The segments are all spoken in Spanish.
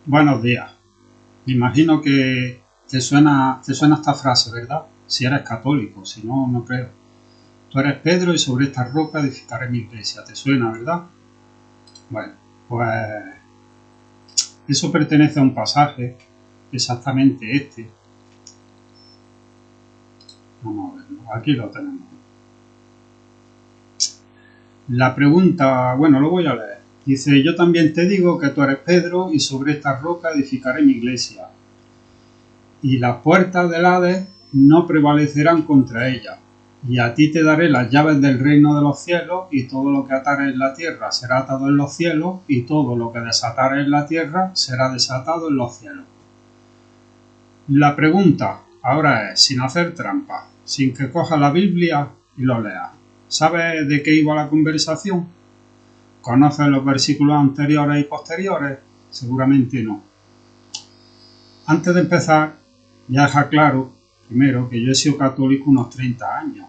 Buenos días. Me imagino que te suena esta frase, ¿verdad? Si eres católico, si no, no creo. Tú eres Pedro y sobre esta roca edificaré mi iglesia. ¿Te suena, verdad? Bueno, pues eso pertenece a un pasaje, exactamente este. Vamos a verlo. Aquí lo tenemos. La pregunta, bueno, lo voy a leer. Dice, yo también te digo que tú eres Pedro y sobre esta roca edificaré mi iglesia. Y las puertas del Hades no prevalecerán contra ella. Y a ti te daré las llaves del reino de los cielos, y todo lo que atares en la tierra será atado en los cielos, y todo lo que desatares en la tierra será desatado en los cielos. La pregunta ahora es, sin hacer trampa, sin que cojas la Biblia y lo leas. ¿Sabes de qué iba la conversación? ¿Conoces los versículos anteriores y posteriores? Seguramente no. Antes de empezar, ya deja claro, primero, que yo he sido católico unos 30 años.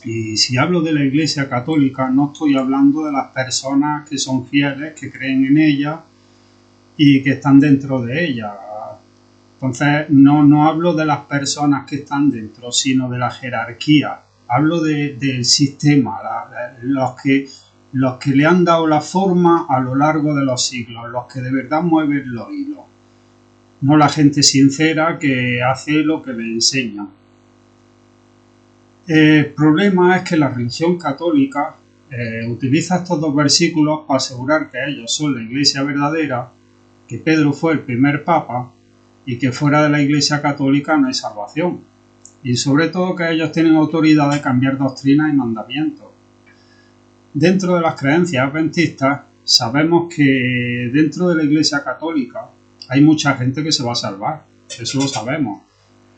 Y si hablo de la Iglesia Católica, no estoy hablando de las personas que son fieles, que creen en ella y que están dentro de ella. Entonces, no hablo de las personas que están dentro, sino de la jerarquía. Hablo del sistema, los que le han dado la forma a lo largo de los siglos, los que de verdad mueven los hilos. No la gente sincera que hace lo que le enseñan. El problema es que la religión católica utiliza estos dos versículos para asegurar que ellos son la iglesia verdadera, que Pedro fue el primer papa y que fuera de la iglesia católica no hay salvación. Y sobre todo que ellos tienen autoridad de cambiar doctrinas y mandamientos. Dentro de las creencias adventistas sabemos que dentro de la iglesia católica hay mucha gente que se va a salvar, eso lo sabemos,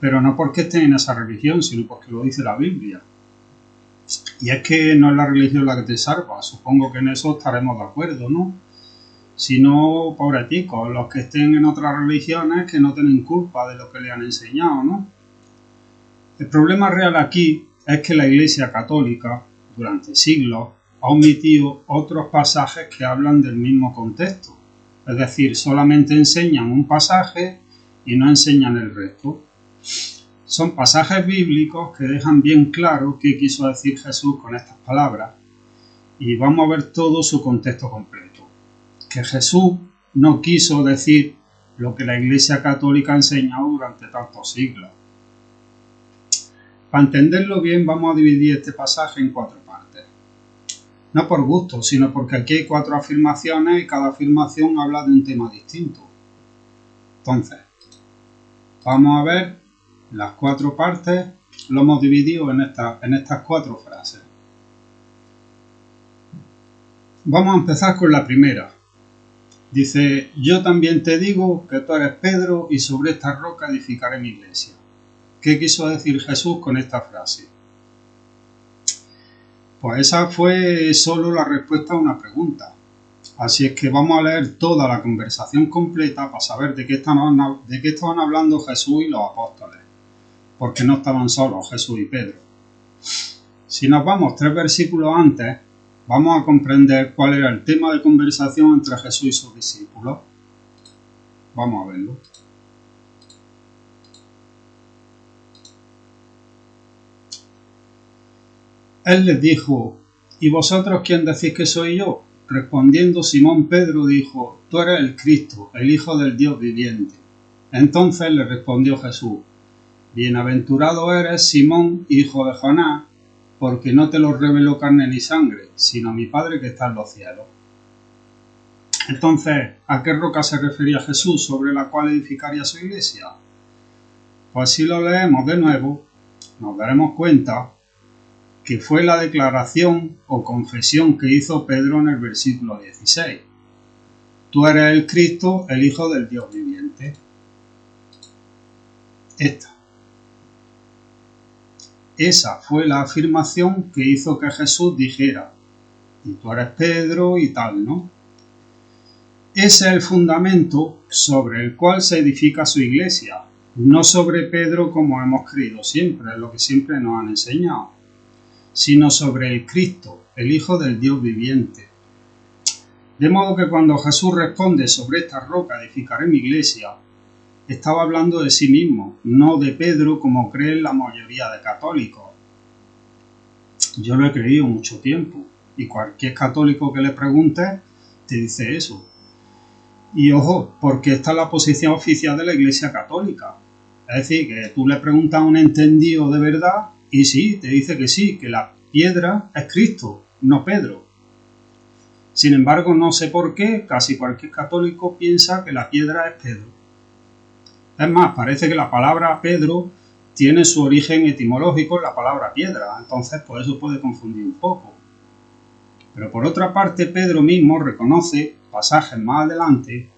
pero no porque estén en esa religión, sino porque lo dice la Biblia. Y es que no es la religión la que te salva, supongo que en eso estaremos de acuerdo, ¿no? Si no, pobreticos, los que estén en otras religiones que no tienen culpa de lo que le han enseñado, ¿no? El problema real aquí es que la Iglesia Católica, durante siglos, ha omitido otros pasajes que hablan del mismo contexto. Es decir, solamente enseñan un pasaje y no enseñan el resto. Son pasajes bíblicos que dejan bien claro qué quiso decir Jesús con estas palabras. Y vamos a ver todo su contexto completo. Que Jesús no quiso decir lo que la Iglesia Católica ha enseñado durante tantos siglos. Para entenderlo bien, vamos a dividir este pasaje en 4 partes. No por gusto, sino porque aquí hay 4 afirmaciones y cada afirmación habla de un tema distinto. Entonces, vamos a ver las 4 partes, lo hemos dividido en estas 4 frases. Vamos a empezar con la primera. Dice, yo también te digo que tú eres Pedro y sobre esta roca edificaré mi iglesia. ¿Qué quiso decir Jesús con esta frase? Pues esa fue solo la respuesta a una pregunta. Así es que vamos a leer toda la conversación completa para saber de qué estaban hablando Jesús y los apóstoles. Porque no estaban solos Jesús y Pedro. Si nos vamos 3 versículos antes, vamos a comprender cuál era el tema de conversación entre Jesús y sus discípulos. Vamos a verlo. Él les dijo, ¿y vosotros quién decís que soy yo? Respondiendo Simón Pedro dijo, tú eres el Cristo, el Hijo del Dios viviente. Entonces le respondió Jesús, bienaventurado eres Simón, hijo de Jonás, porque no te lo reveló carne ni sangre, sino mi Padre que está en los cielos. Entonces, ¿a qué roca se refería Jesús sobre la cual edificaría su iglesia? Pues si lo leemos de nuevo, nos daremos cuenta que fue la declaración o confesión que hizo Pedro en el versículo 16. Tú eres el Cristo, el Hijo del Dios viviente. Esa fue la afirmación que hizo que Jesús dijera, y tú eres Pedro y tal, ¿no? Ese es el fundamento sobre el cual se edifica su iglesia, no sobre Pedro como hemos creído siempre, es lo que siempre nos han enseñado, sino sobre el Cristo, el Hijo del Dios viviente. De modo que cuando Jesús responde sobre esta roca edificaré mi iglesia, estaba hablando de sí mismo, no de Pedro como creen la mayoría de católicos. Yo lo he creído mucho tiempo y cualquier católico que le pregunte te dice eso. Y ojo, porque esta es la posición oficial de la Iglesia Católica. Es decir, que tú le preguntas a un entendido de verdad y sí, te dice que sí, que la piedra es Cristo, no Pedro. Sin embargo, no sé por qué casi cualquier católico piensa que la piedra es Pedro. Es más, parece que la palabra Pedro tiene su origen etimológico en la palabra piedra, entonces por eso puede confundir un poco. Pero por otra parte, Pedro mismo reconoce, pasajes más adelante,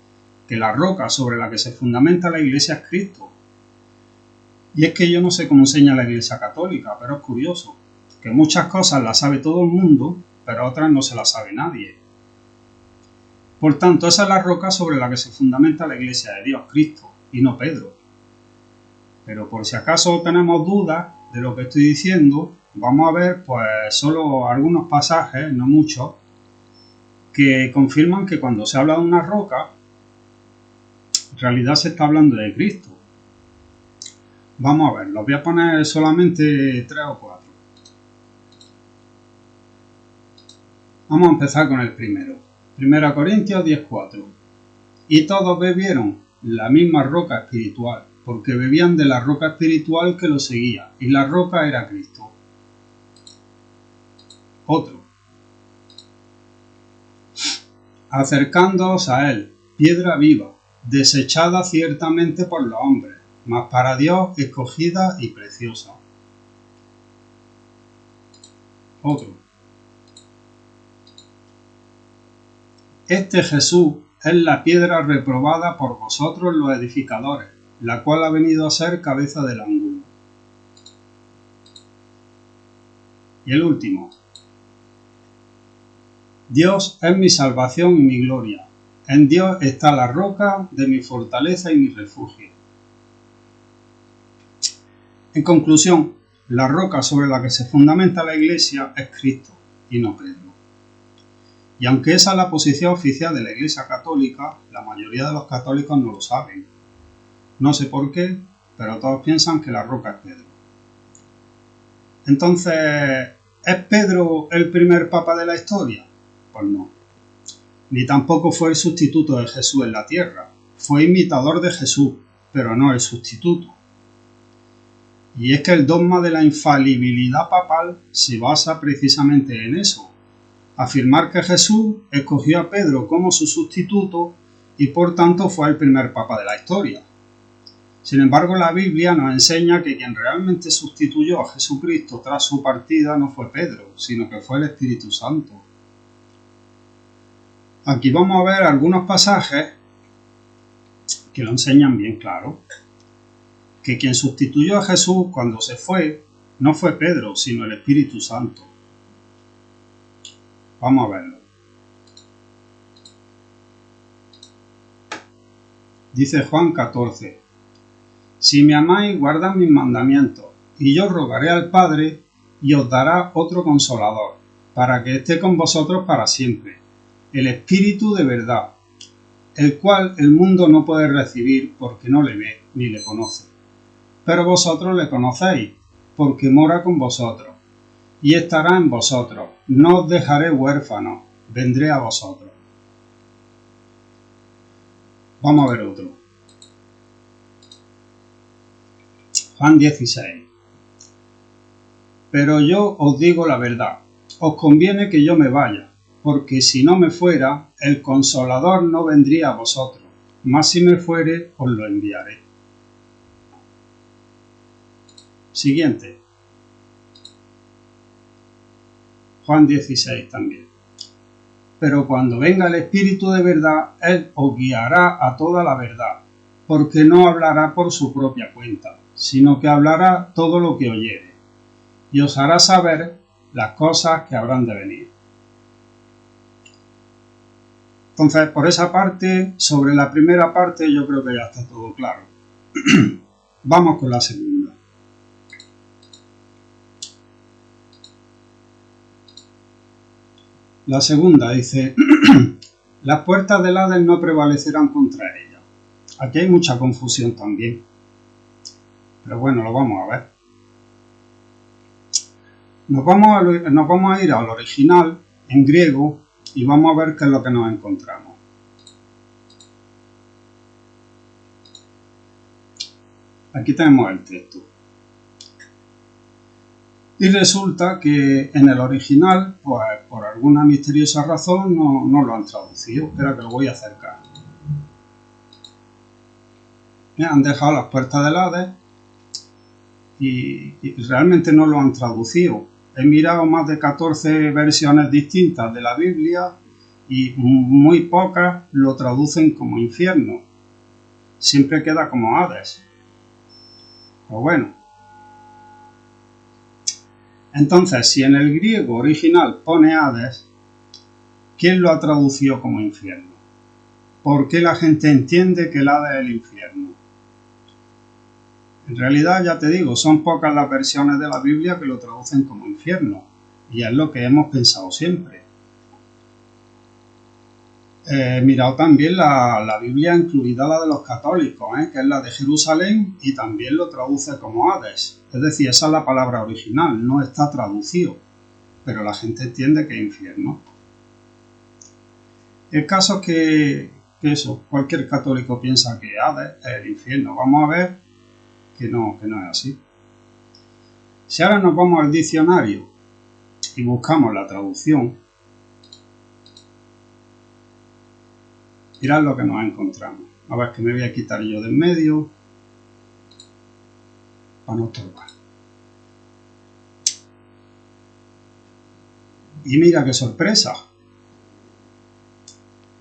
que la roca sobre la que se fundamenta la Iglesia es Cristo. Y es que yo no sé cómo enseña la Iglesia Católica, pero es curioso, que muchas cosas las sabe todo el mundo, pero otras no se las sabe nadie. Por tanto, esa es la roca sobre la que se fundamenta la Iglesia de Dios, Cristo, y no Pedro. Pero por si acaso tenemos dudas de lo que estoy diciendo, vamos a ver pues solo algunos pasajes, no muchos, que confirman que cuando se habla de una roca, en realidad se está hablando de Cristo. Vamos a ver, los voy a poner solamente 3 o 4. Vamos a empezar con el primero. 1 Corintios 10:4. Y todos bebieron la misma roca espiritual, porque bebían de la roca espiritual que los seguía, y la roca era Cristo. Otro. Acercándoos a él, piedra viva, desechada ciertamente por los hombres, mas para Dios escogida y preciosa. Otro. Este Jesús es la piedra reprobada por vosotros los edificadores, la cual ha venido a ser cabeza del ángulo. Y el último. Dios es mi salvación y mi gloria. En Dios está la roca de mi fortaleza y mi refugio. En conclusión, la roca sobre la que se fundamenta la Iglesia es Cristo y no Pedro. Y aunque esa es la posición oficial de la Iglesia Católica, la mayoría de los católicos no lo saben. No sé por qué, pero todos piensan que la roca es Pedro. Entonces, ¿es Pedro el primer papa de la historia? Pues no. Ni tampoco fue el sustituto de Jesús en la tierra. Fue imitador de Jesús, pero no el sustituto. Y es que el dogma de la infalibilidad papal se basa precisamente en eso. Afirmar que Jesús escogió a Pedro como su sustituto y por tanto fue el primer papa de la historia. Sin embargo, la Biblia nos enseña que quien realmente sustituyó a Jesucristo tras su partida no fue Pedro, sino que fue el Espíritu Santo. Aquí vamos a ver algunos pasajes que lo enseñan bien claro. Que quien sustituyó a Jesús cuando se fue no fue Pedro, sino el Espíritu Santo. Vamos a verlo. Dice Juan 14. Si me amáis, guardad mis mandamientos, y yo rogaré al Padre, y os dará otro consolador, para que esté con vosotros para siempre, el Espíritu de verdad, el cual el mundo no puede recibir porque no le ve ni le conoce. Pero vosotros le conocéis, porque mora con vosotros, y estará en vosotros. No os dejaré huérfanos, vendré a vosotros. Vamos a ver otro. Juan 16. Pero yo os digo la verdad, os conviene que yo me vaya, porque si no me fuera, el Consolador no vendría a vosotros, mas si me fuere, os lo enviaré. Siguiente. Juan 16 también. Pero cuando venga el Espíritu de verdad, Él os guiará a toda la verdad, porque no hablará por su propia cuenta, sino que hablará todo lo que oyere, y os hará saber las cosas que habrán de venir. Entonces, por esa parte, sobre la primera parte, yo creo que ya está todo claro. Vamos con la segunda. La segunda dice, Las puertas del Hades no prevalecerán contra ella. Aquí hay mucha confusión también. Pero bueno, lo vamos a ver. Nos vamos a ir al original en griego y vamos a ver qué es lo que nos encontramos. Aquí tenemos el texto. Y resulta que en el original, pues por alguna misteriosa razón, no lo han traducido. Espera que lo voy a acercar. Me han dejado las puertas del Hades y realmente no lo han traducido. He mirado más de 14 versiones distintas de la Biblia y muy pocas lo traducen como infierno. Siempre queda como Hades. Pues bueno. Entonces, si en el griego original pone Hades, ¿quién lo ha traducido como infierno? ¿Por qué la gente entiende que el Hades es el infierno? En realidad, ya te digo, son pocas las versiones de la Biblia que lo traducen como infierno. Y es lo que hemos pensado siempre. He mirado también la Biblia, incluida la de los católicos, que es la de Jerusalén, y también lo traduce como Hades. Es decir, esa es la palabra original, no está traducido, pero la gente entiende que es infierno. El caso es que eso, cualquier católico piensa que Hades es el infierno. Vamos a ver que no es así. Si ahora nos vamos al diccionario y buscamos la traducción, mirad lo que nos encontramos. A ver, que me voy a quitar yo del medio para no estorbar. Y mira qué sorpresa.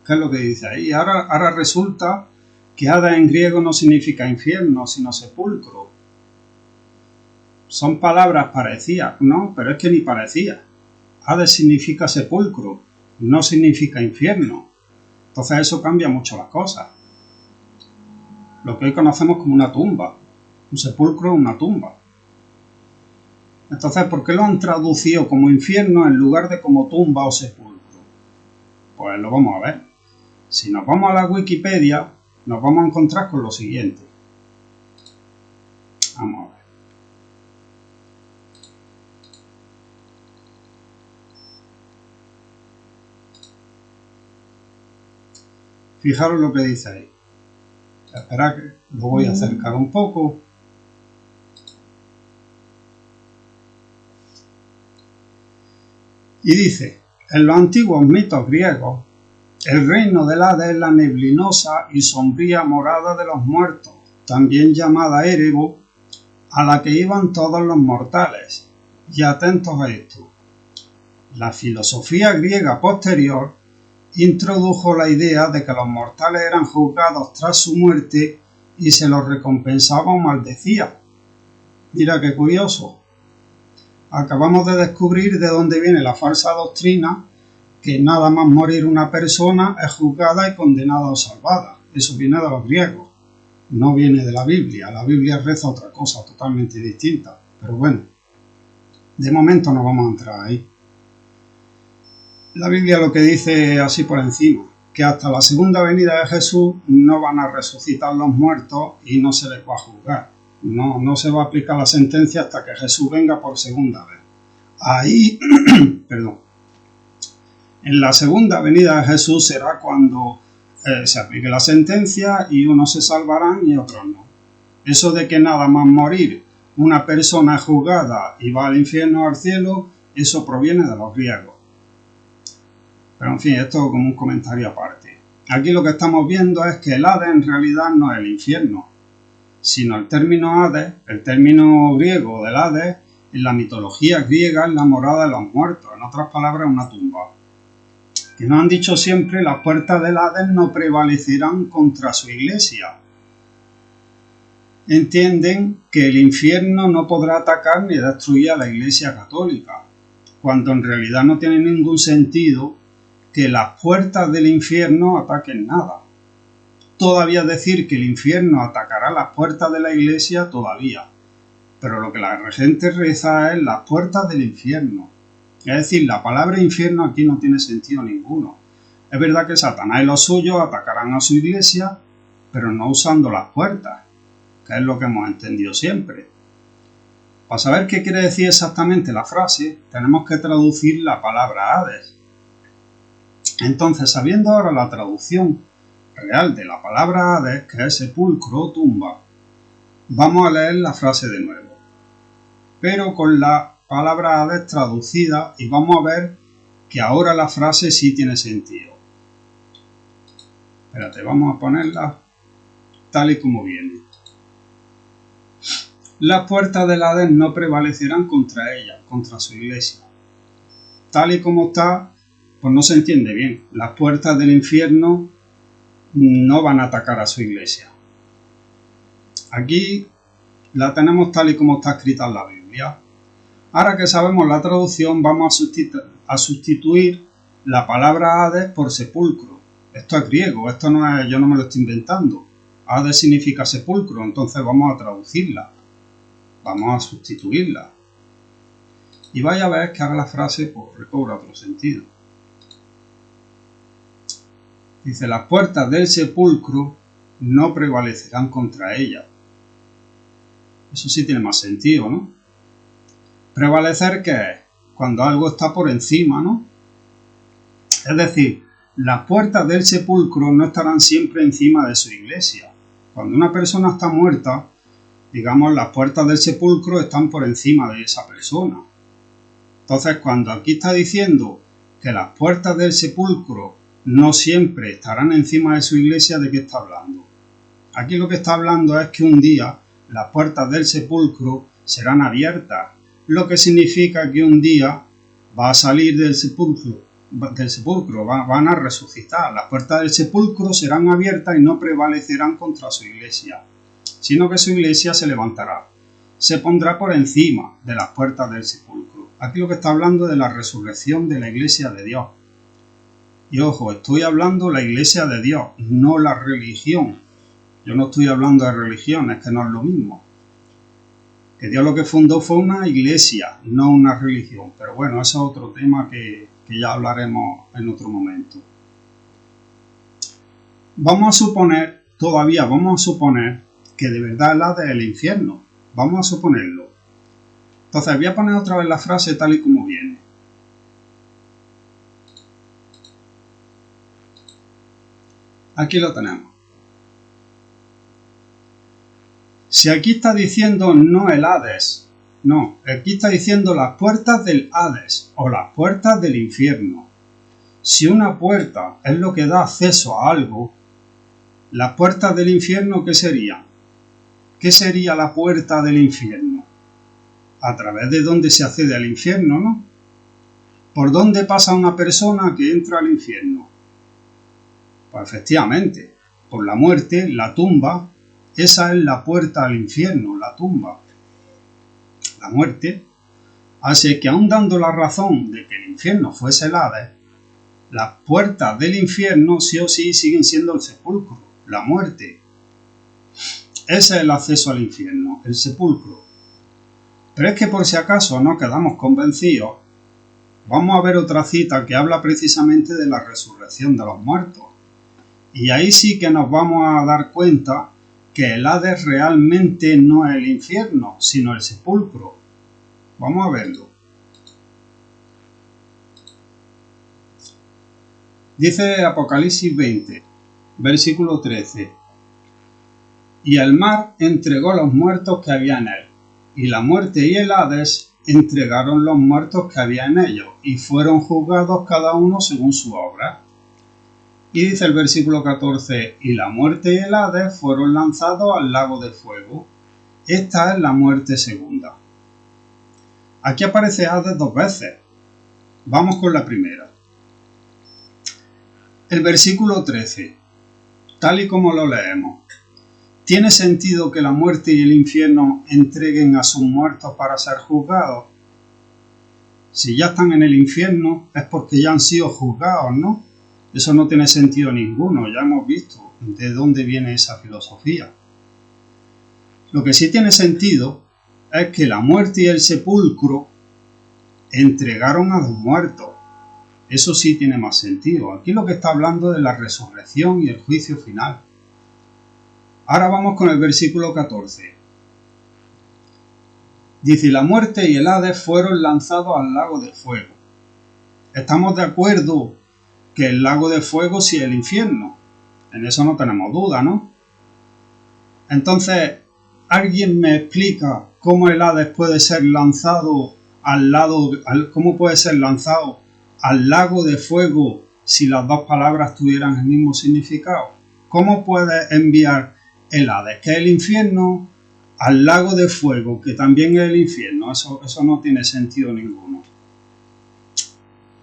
¿Qué es lo que dice ahí? Ahora resulta que Hades en griego no significa infierno, sino sepulcro. Son palabras parecidas, ¿no? Pero es que ni parecía. Hades significa sepulcro, no significa infierno. Entonces eso cambia mucho las cosas. Lo que hoy conocemos como una tumba. Un sepulcro es una tumba. Entonces, ¿por qué lo han traducido como infierno en lugar de como tumba o sepulcro? Pues lo vamos a ver. Si nos vamos a la Wikipedia, nos vamos a encontrar con lo siguiente. Vamos a ver. Fijaros lo que dice ahí. Esperad que lo voy a acercar un poco. Y dice, en los antiguos mitos griegos, el reino del Hades es la neblinosa y sombría morada de los muertos, también llamada Erebo, a la que iban todos los mortales. Y atentos a esto. La filosofía griega posterior introdujo la idea de que los mortales eran juzgados tras su muerte y se los recompensaba o maldecía. Mira qué curioso. Acabamos de descubrir de dónde viene la falsa doctrina que nada más morir una persona es juzgada y condenada o salvada. Eso viene de los griegos, no viene de la Biblia. La Biblia reza otra cosa totalmente distinta. Pero bueno, de momento no vamos a entrar ahí. La Biblia lo que dice así por encima, que hasta la segunda venida de Jesús no van a resucitar los muertos y no se les va a juzgar. No se va a aplicar la sentencia hasta que Jesús venga por segunda vez. Ahí, perdón, en la segunda venida de Jesús será cuando se aplique la sentencia y unos se salvarán y otros no. Eso de que nada más morir una persona es juzgada y va al infierno o al cielo, eso proviene de los griegos. Pero en fin, esto como un comentario aparte. Aquí lo que estamos viendo es que el Hades en realidad no es el infierno, sino el término Hades, el término griego del Hades, en la mitología griega es la morada de los muertos, en otras palabras una tumba. Que nos han dicho siempre, las puertas del Hades no prevalecerán contra su iglesia. Entienden que el infierno no podrá atacar ni destruir a la iglesia católica, cuando en realidad no tiene ningún sentido que las puertas del infierno ataquen nada. Todavía decir que el infierno atacará las puertas de la iglesia, todavía. Pero lo que la gente reza es las puertas del infierno. Es decir, la palabra infierno aquí no tiene sentido ninguno. Es verdad que Satanás y los suyos atacarán a su iglesia, pero no usando las puertas, que es lo que hemos entendido siempre. Para saber qué quiere decir exactamente la frase, tenemos que traducir la palabra Hades. Entonces, sabiendo ahora la traducción real de la palabra Hades, que es sepulcro o tumba, vamos a leer la frase de nuevo, pero con la palabra Hades traducida, y vamos a ver que ahora la frase sí tiene sentido. Espérate, vamos a ponerla tal y como viene. Las puertas del Hades no prevalecerán contra ella, contra su iglesia. Tal y como está, pues no se entiende bien. Las puertas del infierno no van a atacar a su iglesia. Aquí la tenemos tal y como está escrita en la Biblia. Ahora que sabemos la traducción, vamos a sustituir la palabra Hades por sepulcro. Esto es griego, esto no es, yo no me lo estoy inventando. Hades significa sepulcro, entonces vamos a traducirla. Vamos a sustituirla. Y vaya a ver que ahora la frase pues, recobra otro sentido. Dice, las puertas del sepulcro no prevalecerán contra ella. Eso sí tiene más sentido, ¿no? ¿Prevalecer qué es? Cuando algo está por encima, ¿no? Es decir, las puertas del sepulcro no estarán siempre encima de su iglesia. Cuando una persona está muerta, digamos, las puertas del sepulcro están por encima de esa persona. Entonces, cuando aquí está diciendo que las puertas del sepulcro no siempre estarán encima de su iglesia, ¿de qué está hablando? Aquí lo que está hablando es que un día las puertas del sepulcro serán abiertas, lo que significa que un día va a salir del sepulcro, van a resucitar. Las puertas del sepulcro serán abiertas y no prevalecerán contra su iglesia, sino que su iglesia se levantará, se pondrá por encima de las puertas del sepulcro. Aquí lo que está hablando es de la resurrección de la iglesia de Dios. Y ojo, estoy hablando de la iglesia de Dios, no la religión. Yo no estoy hablando de religiones, que no es lo mismo. Que Dios lo que fundó fue una iglesia, no una religión. Pero bueno, eso es otro tema que ya hablaremos en otro momento. Vamos a suponer que de verdad el Hades es el infierno. Vamos a suponerlo. Entonces voy a poner otra vez la frase tal y como viene. Aquí lo tenemos. Si aquí está diciendo no el Hades, no, aquí está diciendo las puertas del Hades o las puertas del infierno. Si una puerta es lo que da acceso a algo, las puertas del infierno, ¿qué serían? ¿Qué sería la puerta del infierno? A través de dónde se accede al infierno, ¿no? ¿Por dónde pasa una persona que entra al infierno? Pues efectivamente, por la muerte, la tumba. Esa es la puerta al infierno, la tumba. La muerte hace que, aun dando la razón de que el infierno fuese el Hades, las puertas del infierno sí o sí siguen siendo el sepulcro, la muerte. Ese es el acceso al infierno, el sepulcro. Pero es que por si acaso no quedamos convencidos, vamos a ver otra cita que habla precisamente de la resurrección de los muertos. Y ahí sí que nos vamos a dar cuenta que el Hades realmente no es el infierno, sino el sepulcro. Vamos a verlo. Dice Apocalipsis 20, versículo 13. Y el mar entregó los muertos que había en él, y la muerte y el Hades entregaron los muertos que había en ellos, y fueron juzgados cada uno según su obra. Y dice el versículo 14, y la muerte y el Hades fueron lanzados al lago de fuego. Esta es la muerte segunda. Aquí aparece Hades dos veces. Vamos con la primera. El versículo 13, tal y como lo leemos. ¿Tiene sentido que la muerte y el infierno entreguen a sus muertos para ser juzgados? Si ya están en el infierno es porque ya han sido juzgados, ¿no? Eso no tiene sentido ninguno, ya hemos visto de dónde viene esa filosofía. Lo que sí tiene sentido es que la muerte y el sepulcro entregaron a los muertos. Eso sí tiene más sentido. Aquí lo que está hablando es de la resurrección y el juicio final. Ahora vamos con el versículo 14. Dice, la muerte y el Hades fueron lanzados al lago de fuego. Estamos de acuerdo que el lago de fuego sí es el infierno. En eso no tenemos duda, ¿no? Entonces, ¿alguien me explica cómo el Hades puede ser lanzado cómo puede ser lanzado al lago de fuego si las dos palabras tuvieran el mismo significado? ¿Cómo puede enviar el Hades, que es el infierno, al lago de fuego, que también es el infierno? Eso no tiene sentido ninguno.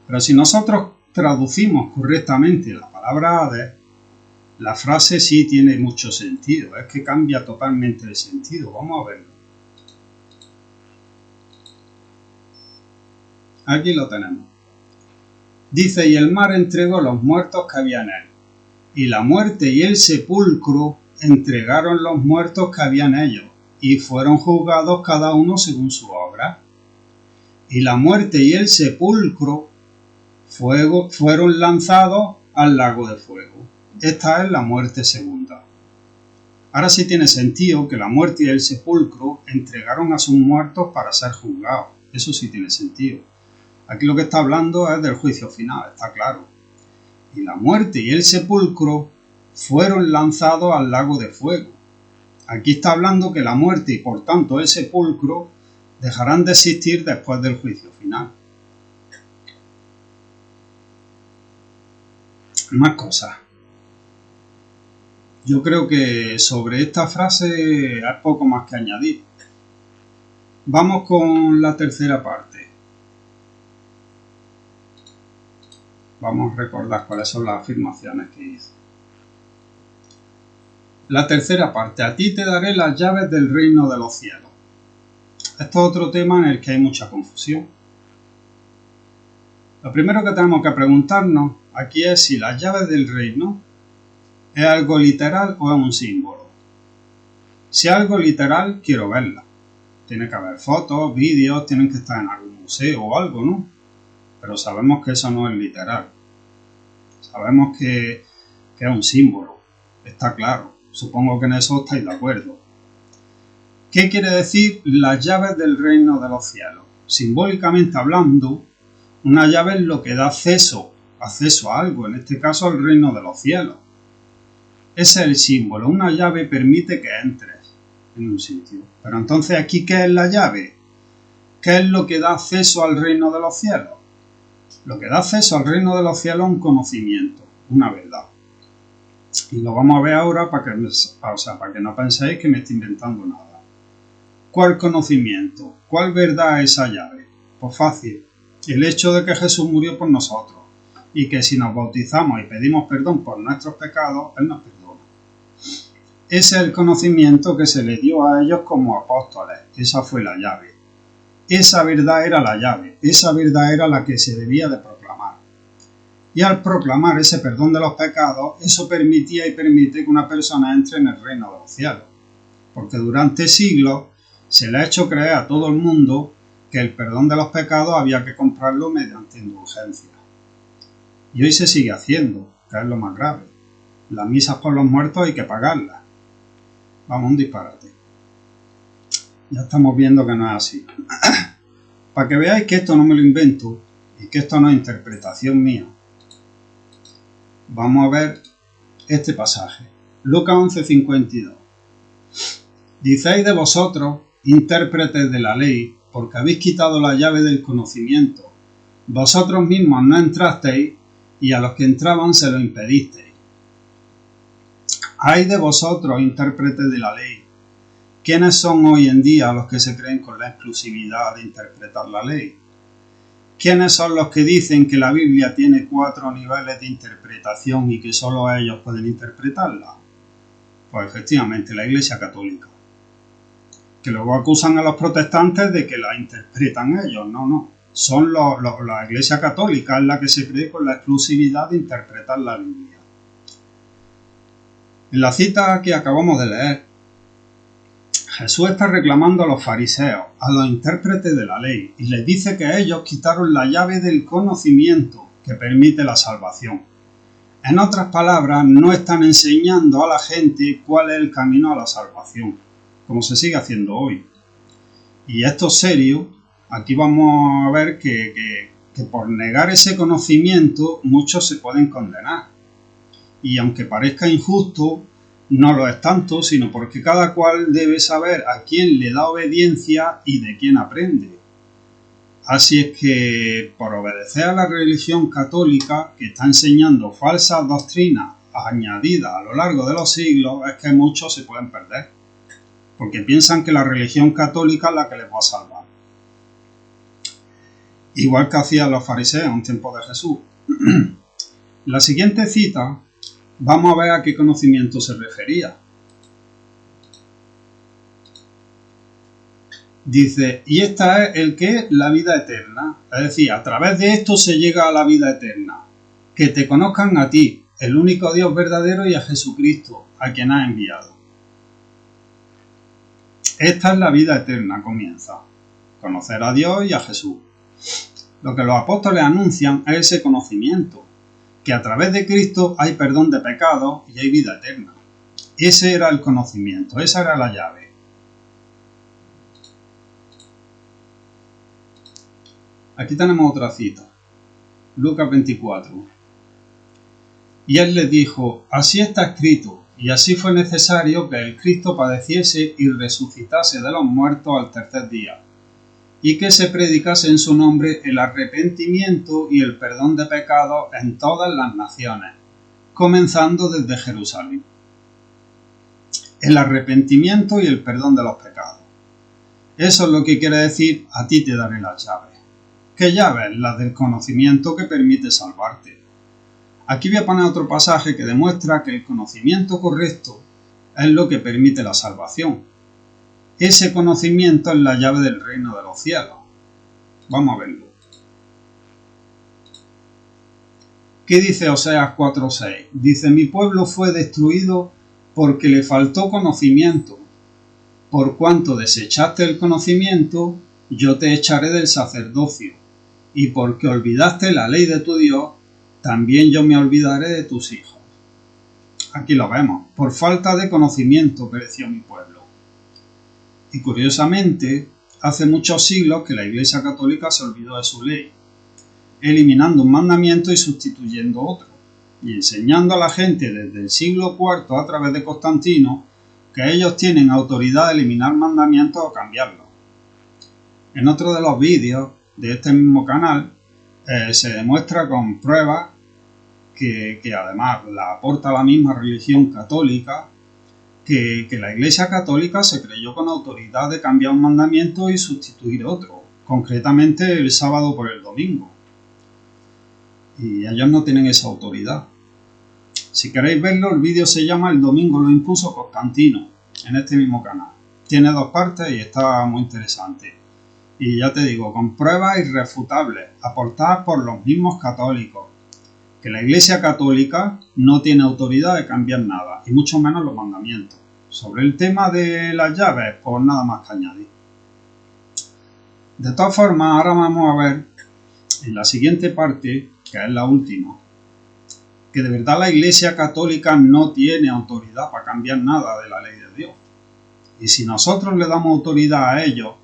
Pero si nosotros traducimos correctamente la palabra Hades, la frase sí tiene mucho sentido. Es que cambia totalmente de sentido. Vamos a verlo. Aquí lo tenemos. Dice, y el mar entregó los muertos que había en él, y la muerte y el sepulcro entregaron los muertos que había en ellos, y fueron juzgados cada uno según su obra. Y la muerte y el sepulcro fueron lanzados al lago de fuego. Esta es la muerte segunda. Ahora sí tiene sentido que la muerte y el sepulcro entregaron a sus muertos para ser juzgados. Eso sí tiene sentido. Aquí lo que está hablando es del juicio final, está claro. Y la muerte y el sepulcro fueron lanzados al lago de fuego. Aquí está hablando que la muerte y por tanto el sepulcro dejarán de existir después del juicio final. Más cosas. Yo creo que sobre esta frase hay poco más que añadir. Vamos con la tercera parte. Vamos a recordar cuáles son las afirmaciones que hizo. La tercera parte. A ti te daré las llaves del reino de los cielos. Esto es otro tema en el que hay mucha confusión. Lo primero que tenemos que preguntarnos aquí es si las llaves del reino es algo literal o es un símbolo. Si es algo literal, quiero verla. Tiene que haber fotos, vídeos, tienen que estar en algún museo o algo, ¿no? Pero sabemos que eso no es literal. Sabemos que es un símbolo. Está claro. Supongo que en eso estáis de acuerdo. ¿Qué quiere decir las llaves del reino de los cielos? Simbólicamente hablando, una llave es lo que da acceso a algo, en este caso al reino de los cielos. Ese es el símbolo. Una llave permite que entres en un sitio. Pero entonces aquí, ¿qué es la llave? ¿Qué es lo que da acceso al reino de los cielos? Lo que da acceso al reino de los cielos es un conocimiento, una verdad. Y lo vamos a ver ahora para que no penséis que me estoy inventando nada. ¿Cuál conocimiento? ¿Cuál verdad es esa llave? Pues fácil. El hecho de que Jesús murió por nosotros y que si nos bautizamos y pedimos perdón por nuestros pecados, Él nos perdona. Ese es el conocimiento que se le dio a ellos como apóstoles. Esa fue la llave. Esa verdad era la llave. Esa verdad era la que se debía de proclamar. Y al proclamar ese perdón de los pecados, eso permitía y permite que una persona entre en el reino de los cielos. Porque durante siglos se le ha hecho creer a todo el mundo que el perdón de los pecados había que comprarlo mediante indulgencia. Y hoy se sigue haciendo, que es lo más grave. Las misas por los muertos hay que pagarlas. Vamos, un disparate. Ya estamos viendo que no es así. Para que veáis que esto no me lo invento y que esto no es interpretación mía, vamos a ver este pasaje. Lucas 11:52. Dicéis de vosotros, intérpretes de la ley, porque habéis quitado la llave del conocimiento. Vosotros mismos no entrasteis y a los que entraban se lo impedisteis. Ay de vosotros, intérpretes de la ley. ¿Quiénes son hoy en día los que se creen con la exclusividad de interpretar la ley? ¿Quiénes son los que dicen que la Biblia tiene 4 niveles de interpretación y que solo ellos pueden interpretarla? Pues efectivamente, la Iglesia Católica. Que luego acusan a los protestantes de que la interpretan ellos. No. Son la Iglesia Católica es la que se cree con la exclusividad de interpretar la Biblia. En la cita que acabamos de leer, Jesús está reclamando a los fariseos, a los intérpretes de la ley, y les dice que ellos quitaron la llave del conocimiento. que permite la salvación. En otras palabras, no están enseñando a la gente cuál es el camino a la salvación, como se sigue haciendo hoy. Y esto es serio. Aquí vamos a ver que por negar ese conocimiento muchos se pueden condenar. Y aunque parezca injusto, no lo es tanto, sino porque cada cual debe saber a quién le da obediencia y de quién aprende. Así es que, por obedecer a la religión católica, que está enseñando falsas doctrinas añadidas a lo largo de los siglos, es que muchos se pueden perder, porque piensan que la religión católica es la que les va a salvar. Igual que hacían los fariseos en tiempo de Jesús. La siguiente cita, vamos a ver a qué conocimiento se refería. Dice, y esta es el que es la vida eterna. Es decir, a través de esto se llega a la vida eterna. Que te conozcan a ti, el único Dios verdadero, y a Jesucristo, a quien has enviado. Esta es la vida eterna, comienza. Conocer a Dios y a Jesús. Lo que los apóstoles anuncian es ese conocimiento. Que a través de Cristo hay perdón de pecados y hay vida eterna. Ese era el conocimiento, esa era la llave. Aquí tenemos otra cita, Lucas 24. Y él les dijo, así está escrito, y así fue necesario que el Cristo padeciese y resucitase de los muertos al tercer día, y que se predicase en su nombre el arrepentimiento y el perdón de pecados en todas las naciones, comenzando desde Jerusalén. El arrepentimiento y el perdón de los pecados. Eso es lo que quiere decir, a ti te daré las llaves. ¿Qué llaves? Las del conocimiento que permite salvarte. Aquí voy a poner otro pasaje que demuestra que el conocimiento correcto es lo que permite la salvación. Ese conocimiento es la llave del reino de los cielos. Vamos a verlo. ¿Qué dice Oseas 4:6? Dice, mi pueblo fue destruido porque le faltó conocimiento. Por cuanto desechaste el conocimiento, yo te echaré del sacerdocio. Y porque olvidaste la ley de tu Dios, también yo me olvidaré de tus hijos. Aquí lo vemos. Por falta de conocimiento pereció mi pueblo. Y curiosamente, hace muchos siglos que la Iglesia Católica se olvidó de su ley, eliminando un mandamiento y sustituyendo otro, y enseñando a la gente desde el siglo IV a través de Constantino que ellos tienen autoridad de eliminar mandamientos o cambiarlos. En otro de los vídeos de este mismo canal se demuestra con pruebas que además la aporta la misma religión católica, que la Iglesia Católica se creyó con autoridad de cambiar un mandamiento y sustituir otro, concretamente el sábado por el domingo. Y ellos no tienen esa autoridad. Si queréis verlo, el vídeo se llama El domingo lo impuso Constantino, en este mismo canal. Tiene 2 partes y está muy interesante. Y ya te digo, con pruebas irrefutables, aportadas por los mismos católicos, que la Iglesia Católica no tiene autoridad de cambiar nada, y mucho menos los mandamientos. Sobre el tema de las llaves, pues nada más que añadir. De todas formas, ahora vamos a ver, en la siguiente parte, que es la última, que de verdad la Iglesia Católica no tiene autoridad para cambiar nada de la ley de Dios. Y si nosotros le damos autoridad a ellos,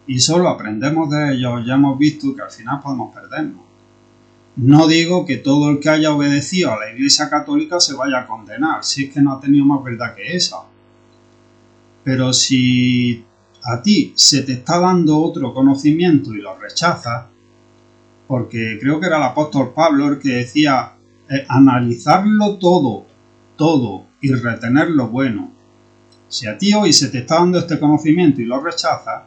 y solo aprendemos de ellos, ya hemos visto que al final podemos perdernos. No digo que todo el que haya obedecido a la Iglesia Católica se vaya a condenar, si es que no ha tenido más verdad que esa. Pero si a ti se te está dando otro conocimiento y lo rechazas, porque creo que era el apóstol Pablo el que decía analizarlo todo y retener lo bueno. Si a ti hoy se te está dando este conocimiento y lo rechazas,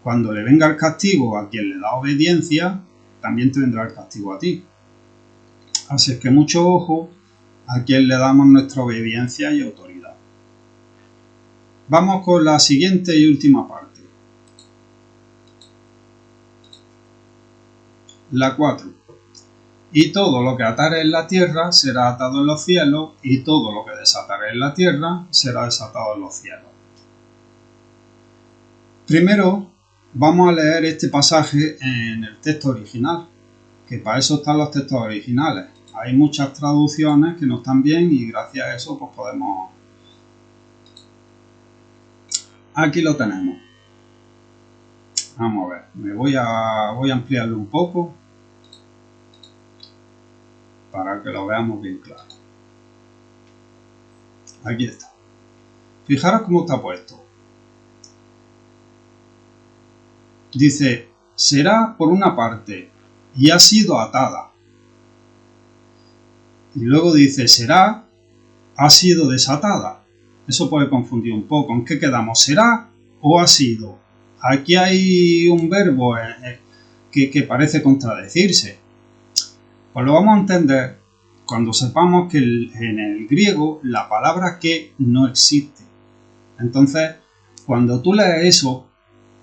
cuando le venga el castigo a quien le da obediencia, también te vendrá el castigo a ti. Así es que mucho ojo a quien le damos nuestra obediencia y autoridad. Vamos con la siguiente y última parte. La 4. Y todo lo que atare en la tierra será atado en los cielos, y todo lo que desatare en la tierra será desatado en los cielos. Primero, vamos a leer este pasaje en el texto original, que para eso están los textos originales. Hay muchas traducciones que no están bien y gracias a eso pues podemos... Aquí lo tenemos. Vamos a ver, voy a ampliarlo un poco para que lo veamos bien claro. Aquí está. Fijaros cómo está puesto. Dice, será por una parte y ha sido atada. Y luego dice, será, ha sido desatada. Eso puede confundir un poco. ¿En qué quedamos? ¿Será o ha sido? Aquí hay un verbo que parece contradecirse. Pues lo vamos a entender cuando sepamos que en el griego la palabra que no existe. Entonces, cuando tú lees eso,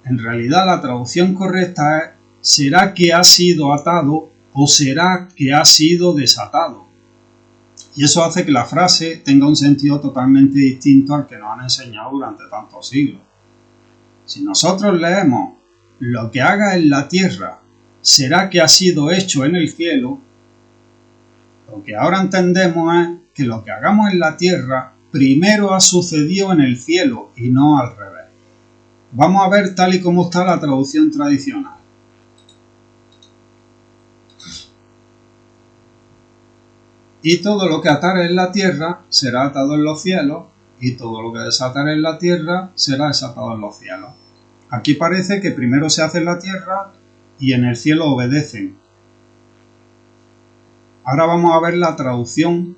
en realidad la traducción correcta es ¿será que ha sido atado o será que ha sido desatado? Y eso hace que la frase tenga un sentido totalmente distinto al que nos han enseñado durante tantos siglos. Si nosotros leemos lo que haga en la tierra, será que ha sido hecho en el cielo, lo que ahora entendemos es que lo que hagamos en la tierra primero ha sucedido en el cielo y no al revés. Vamos a ver tal y como está la traducción tradicional. Y todo lo que atare en la tierra será atado en los cielos, y todo lo que desatare en la tierra será desatado en los cielos. Aquí parece que primero se hace en la tierra y en el cielo obedecen. Ahora vamos a ver la traducción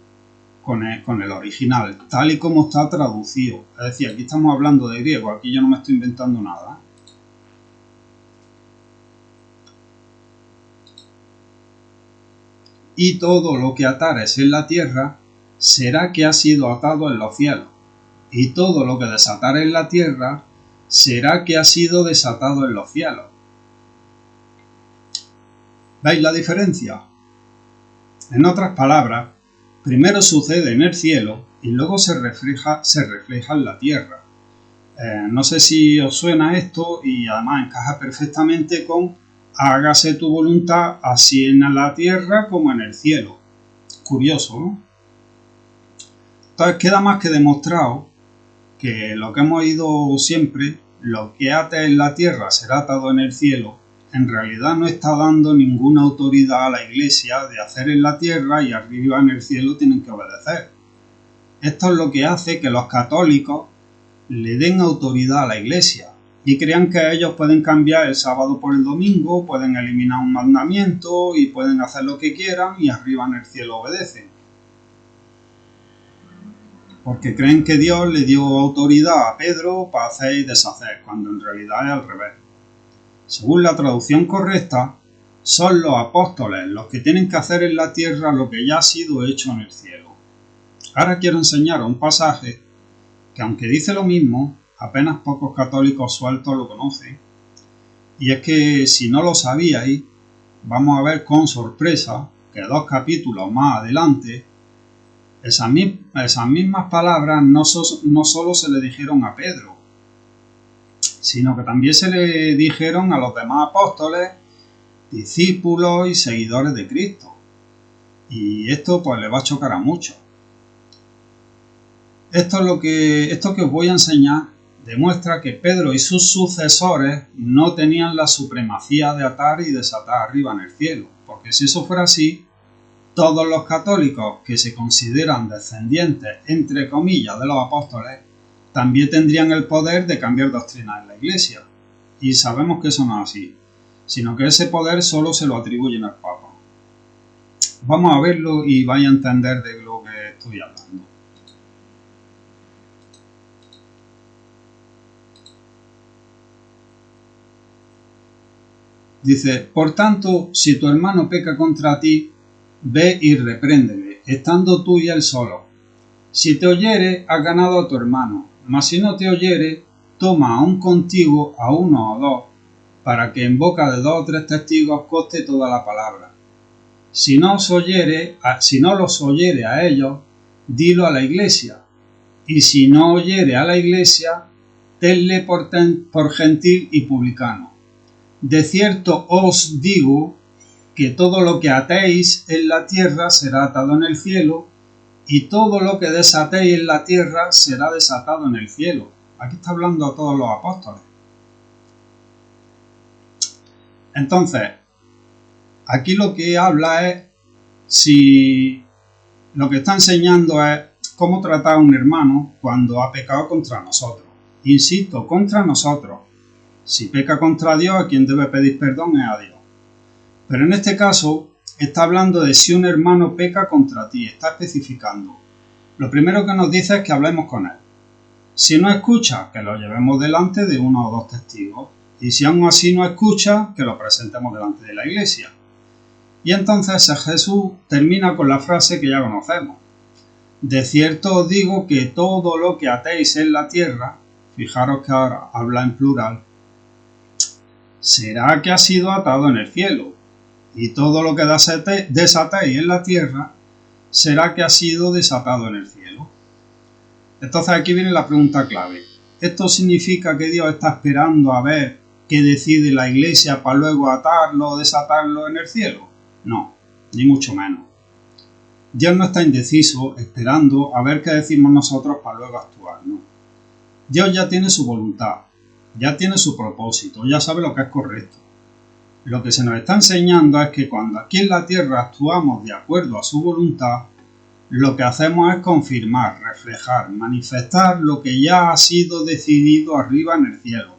con el original, tal y como está traducido. Es decir, aquí estamos hablando de griego, aquí yo no me estoy inventando nada. Y todo lo que atares en la tierra será que ha sido atado en los cielos. Y todo lo que desatares en la tierra será que ha sido desatado en los cielos. ¿Veis la diferencia? En otras palabras, primero sucede en el cielo y luego se refleja en la tierra. No sé si os suena esto y además encaja perfectamente con hágase tu voluntad así en la tierra como en el cielo. Curioso, ¿no? Entonces queda más que demostrado que lo que hemos oído siempre, lo que ate en la tierra será atado en el cielo, en realidad no está dando ninguna autoridad a la Iglesia de hacer en la tierra y arriba en el cielo tienen que obedecer. Esto es lo que hace que los católicos le den autoridad a la Iglesia y crean que ellos pueden cambiar el sábado por el domingo, pueden eliminar un mandamiento y pueden hacer lo que quieran y arriba en el cielo obedecen. Porque creen que Dios le dio autoridad a Pedro para hacer y deshacer, cuando en realidad es al revés. Según la traducción correcta, son los apóstoles los que tienen que hacer en la tierra lo que ya ha sido hecho en el cielo. Ahora quiero enseñaros un pasaje que, aunque dice lo mismo, apenas pocos católicos sueltos lo conocen. Y es que, si no lo sabíais, vamos a ver con sorpresa que 2 capítulos más adelante, esas mismas palabras no solo se le dijeron a Pedro, sino que también se le dijeron a los demás apóstoles, discípulos y seguidores de Cristo. Y esto pues le va a chocar a muchos. Esto que os voy a enseñar demuestra que Pedro y sus sucesores no tenían la supremacía de atar y desatar arriba en el cielo, porque si eso fuera así, todos los católicos que se consideran descendientes, entre comillas, de los apóstoles, también tendrían el poder de cambiar doctrina en la Iglesia. Y sabemos que eso no es así, sino que ese poder solo se lo atribuyen al Papa. Vamos a verlo y vais a entender de lo que estoy hablando. Dice, por tanto, si tu hermano peca contra ti, ve y repréndele, estando tú y él solo. Si te oyere, has ganado a tu hermano, mas si no te oyere, toma aún contigo a 1 o 2, para que en boca de 2 o 3 testigos conste toda la palabra. Si no los oyere a ellos, dilo a la Iglesia, y si no oyere a la Iglesia, tenle por gentil y publicano. De cierto os digo que todo lo que atéis en la tierra será atado en el cielo, y todo lo que desatéis en la tierra será desatado en el cielo. Aquí está hablando a todos los apóstoles. Entonces, aquí lo que habla es si lo que está enseñando es cómo tratar a un hermano cuando ha pecado contra nosotros. Insisto, contra nosotros. Si peca contra Dios, a quien debe pedir perdón es a Dios. Pero en este caso está hablando de si un hermano peca contra ti, está especificando. Lo primero que nos dice es que hablemos con él. Si no escucha, que lo llevemos delante de uno o dos testigos. Y si aún así no escucha, que lo presentemos delante de la iglesia. Y entonces Jesús termina con la frase que ya conocemos. De cierto os digo que todo lo que atéis en la tierra, fijaros que ahora habla en plural, será que ha sido atado en el cielo. Y todo lo que desatéis en la tierra, será que ha sido desatado en el cielo. Entonces aquí viene la pregunta clave. ¿Esto significa que Dios está esperando a ver qué decide la iglesia para luego atarlo o desatarlo en el cielo? No, ni mucho menos. Dios no está indeciso, esperando a ver qué decimos nosotros para luego actuar, ¿no? Dios ya tiene su voluntad, ya tiene su propósito, ya sabe lo que es correcto. Lo que se nos está enseñando es que cuando aquí en la tierra actuamos de acuerdo a su voluntad, lo que hacemos es confirmar, reflejar, manifestar lo que ya ha sido decidido arriba en el cielo.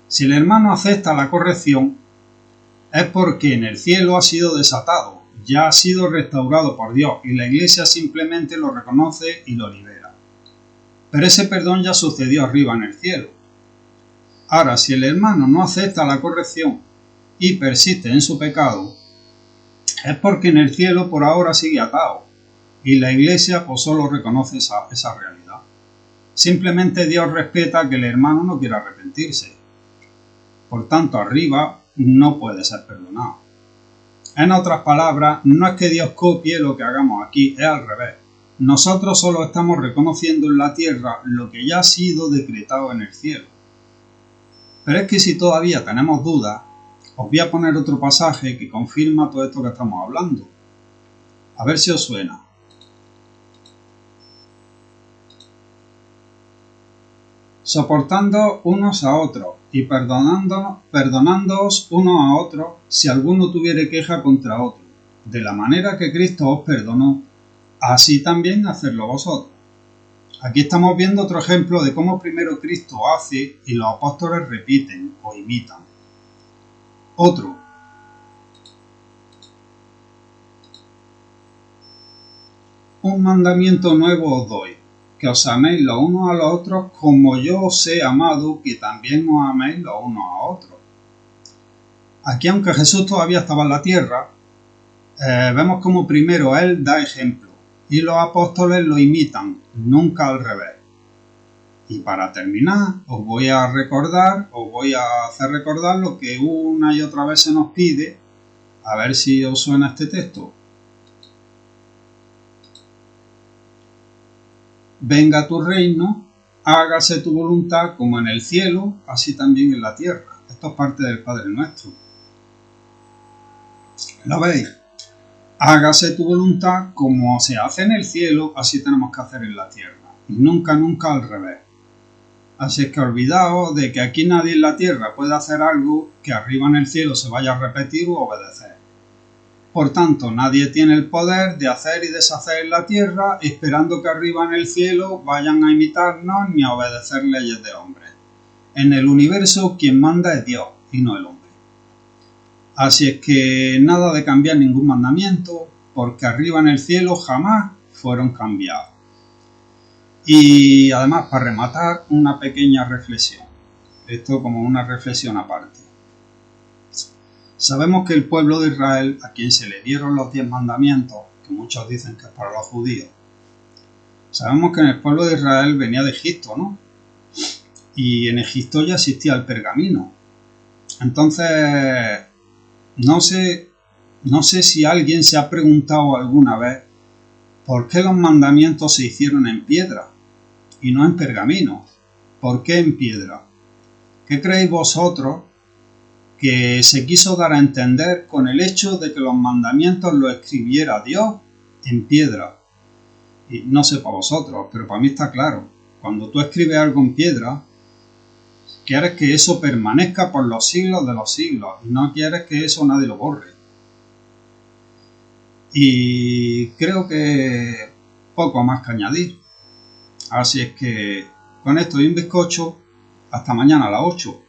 Si el hermano acepta la corrección, es porque en el cielo ha sido desatado, ya ha sido restaurado por Dios y la iglesia simplemente lo reconoce y lo libera. Pero ese perdón ya sucedió arriba en el cielo. Ahora, si el hermano no acepta la corrección y persiste en su pecado, es porque en el cielo por ahora sigue atado y la iglesia pues solo reconoce esa realidad. Simplemente Dios respeta que el hermano no quiera arrepentirse. Por tanto, arriba no puede ser perdonado. En otras palabras, no es que Dios copie lo que hagamos aquí, es al revés. Nosotros solo estamos reconociendo en la tierra lo que ya ha sido decretado en el cielo. Pero es que si todavía tenemos dudas, os voy a poner otro pasaje que confirma todo esto que estamos hablando. A ver si os suena. Soportando unos a otros y perdonándoos unos a otros si alguno tuviere queja contra otro. De la manera que Cristo os perdonó, así también hacedlo vosotros. Aquí estamos viendo otro ejemplo de cómo primero Cristo hace y los apóstoles repiten o imitan. Otro. Un mandamiento nuevo os doy, que os améis los unos a los otros como yo os he amado, que también os améis los unos a otros. Aquí, aunque Jesús todavía estaba en la tierra, vemos como primero Él da ejemplo y los apóstoles lo imitan, nunca al revés. Y para terminar, os voy a hacer recordar lo que una y otra vez se nos pide, a ver si os suena este texto. Venga tu reino, hágase tu voluntad como en el cielo, así también en la tierra. Esto es parte del Padre Nuestro. ¿Lo veis? Hágase tu voluntad como se hace en el cielo, así tenemos que hacer en la tierra. Y nunca al revés. Así es que olvidaos de que aquí nadie en la tierra puede hacer algo que arriba en el cielo se vaya a repetir u obedecer. Por tanto, nadie tiene el poder de hacer y deshacer en la tierra esperando que arriba en el cielo vayan a imitarnos ni a obedecer leyes de hombres. En el universo quien manda es Dios y no el hombre. Así es que nada de cambiar ningún mandamiento, porque arriba en el cielo jamás fueron cambiados. Y además, para rematar, una pequeña reflexión. Esto como una reflexión aparte. Sabemos que el pueblo de Israel, a quien se le dieron los 10 mandamientos, que muchos dicen que es para los judíos, sabemos que en el pueblo de Israel venía de Egipto, ¿no? Y en Egipto ya existía el pergamino. Entonces, no sé si alguien se ha preguntado alguna vez por qué los mandamientos se hicieron en piedra y no en pergamino. ¿Por qué en piedra? ¿Qué creéis vosotros que se quiso dar a entender con el hecho de que los mandamientos los escribiera Dios en piedra. Y no sé para vosotros, pero para mí está claro. Cuando tú escribes algo en piedra, quieres que eso permanezca por los siglos de los siglos y no quieres que eso nadie lo borre. Y creo que poco más que añadir. Así es que con esto y un bizcocho, hasta mañana a las 8.